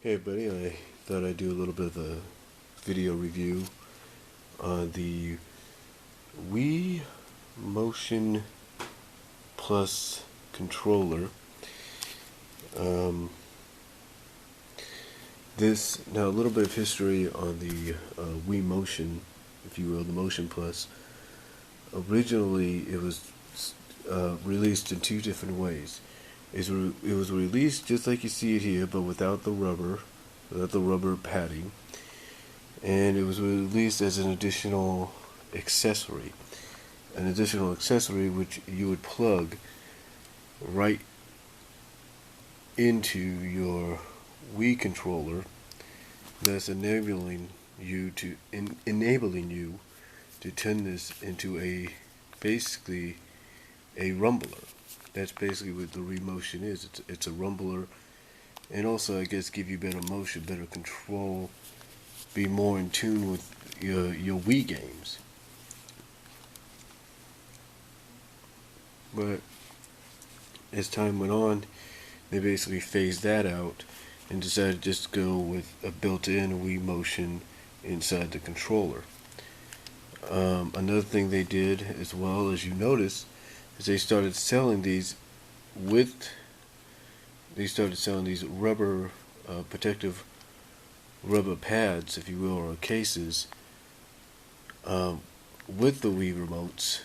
Hey everybody, I thought I'd do a little bit of a video review on the Wii Motion Plus controller. Um, now a little bit of history on the Wii Motion, if you will, the Motion Plus. Originally, it was released in two different ways. It was released just like you see it here, but without the rubber padding, and it was released as an additional accessory. An additional accessory which you would plug right into your Wii controller, thus enabling you to turn this into basically a rumbler. That's basically what the Wii Motion is. It's a rumbler, and also I guess give you better motion, better control, be more in tune with your Wii games. But as time went on, they basically phased that out and decided to just go with a built-in Wii Motion inside the controller. Another thing they did, as well, as you notice, is they started selling these rubber protective rubber pads, if you will, or cases, with the Wii remotes,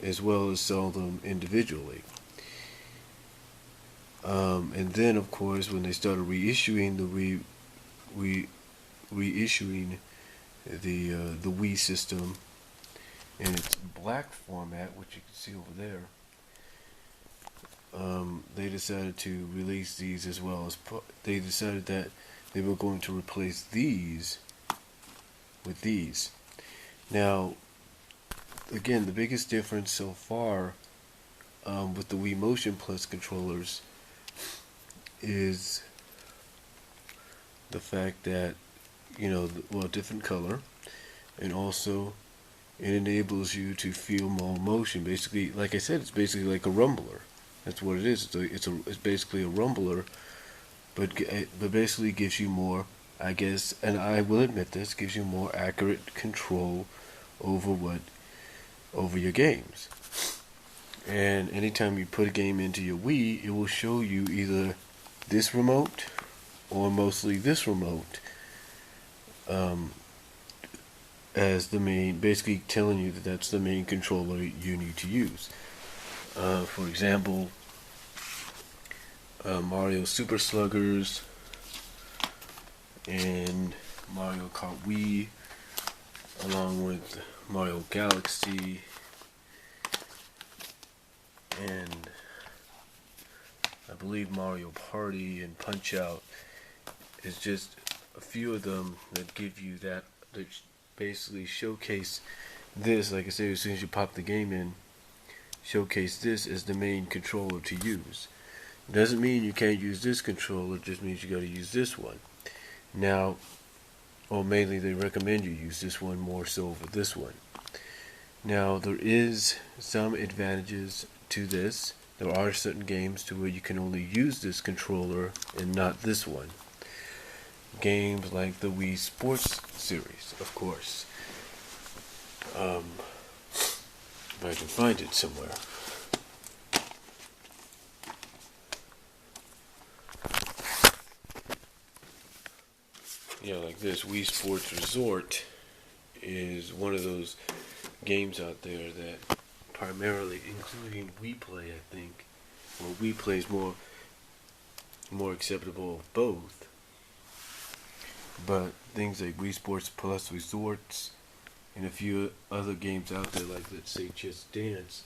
as well as sell them individually. And then, of course, when they started reissuing the Wii system in its black format, which you can see over there, they decided to release these as well as they decided that they were going to replace these with these. Now, again, the biggest difference so far with the Wii Motion Plus controllers is the fact that, different color, and also it enables you to feel more motion. Basically, like I said, it's basically like a rumbler. That's what it is. It's basically a rumbler, but basically gives you more, I guess, and I will admit this, gives you more accurate control over your games. And anytime you put a game into your Wii, it will show you either this remote or mostly this remote as the main, basically telling you that that's the main controller you need to use. For example, Mario Super Sluggers and Mario Kart Wii, along with Mario Galaxy and I believe Mario Party and Punch Out, is just a few of them that give you that basically showcase this. Like I say, as soon as you pop the game in, showcase this as the main controller to use. It doesn't mean you can't use this controller, it just means you got to use this one. Now, or mainly they recommend you use this one more so over this one. Now, there is some advantages to this. There are certain games to where you can only use this controller and not this one. Games like the Wii Sports series, of course. If I can find it somewhere. Yeah, like this Wii Sports Resort is one of those games out there that primarily, including Wii Play, I think, well, Wii Play is more acceptable of both. But things like Wii Sports Plus Resorts and a few other games out there, like let's say Just Dance,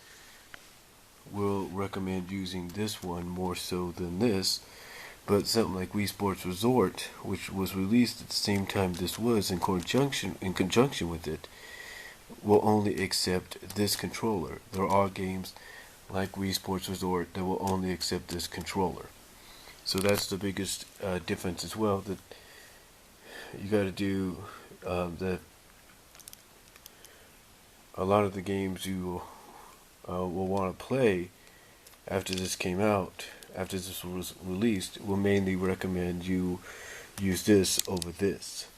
will recommend using this one more so than this. But something like Wii Sports Resort, which was released at the same time this was in conjunction with it, will only accept this controller. There are games like Wii Sports Resort that will only accept this controller. So that's the biggest difference as well, that you got to do. That a lot of the games you will want to play after this came out, after this was released, will mainly recommend you use this over this.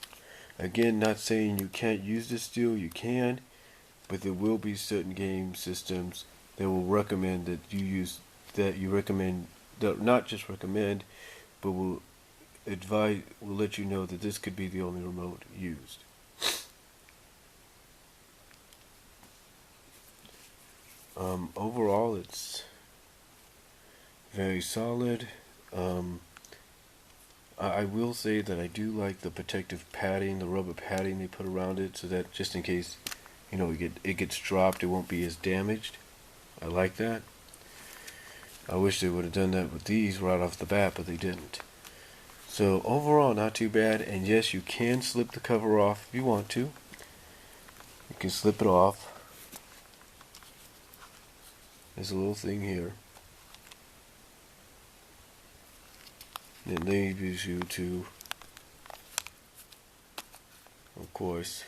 Again, not saying you can't use this still, you can, but there will be certain game systems that will recommend that you use, that you recommend, that not just recommend, but will advise, will let you know that this could be the only remote used. Overall, it's very solid. I will say that I do like the protective padding, the rubber padding they put around it, so that just in case, you know, it gets dropped, it won't be as damaged. I like that. I wish they would have done that with these right off the bat, but they didn't. So overall, not too bad. And yes, you can slip the cover off if you want to. You can slip it off. There's a little thing here. It enables you to, of course,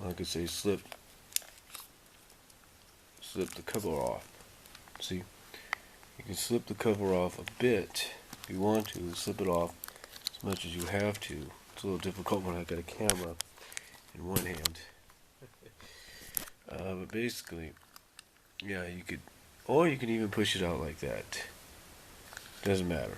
I could say slip the cover off. See, you can slip the cover off a bit if you want to. Slip it off as much as you have to. It's a little difficult when I got a camera in one hand. But basically, yeah, you could, or you can even push it out like that. Doesn't matter.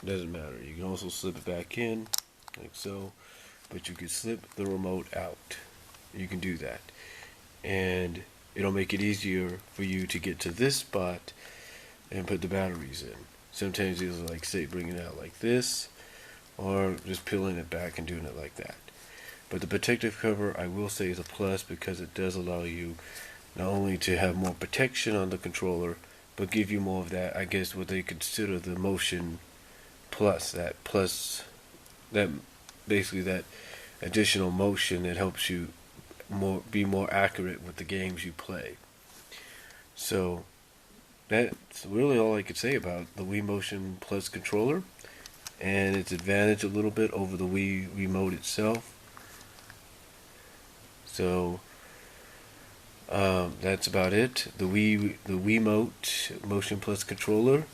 Doesn't matter. You can also slip it back in, like so, but you can slip the remote out. You can do that. And it'll make it easier for you to get to this spot and put the batteries in. Sometimes it's like, say, bringing it out like this, or just peeling it back and doing it like that. But the protective cover, I will say, is a plus because it does allow you not only to have more protection on the controller, but give you more of that, I guess, what they consider the motion plus, that basically that additional motion that helps you be more accurate with the games you play. So that's really all I could say about the Wii Motion Plus controller and its advantage a little bit over the Wii Remote itself. So that's about it. The Wiimote Motion Plus controller,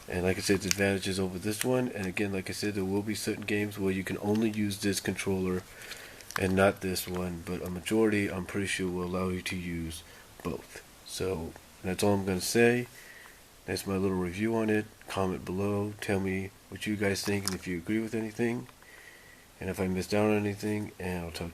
and like I said, its advantages over this one. And again, like I said, there will be certain games where you can only use this controller and not this one, but a majority, I'm pretty sure, will allow you to use both. So that's all I'm going to say. That's my little review on it. Comment below. Tell me what you guys think and if you agree with anything. And if I missed out on anything. And I'll talk to you.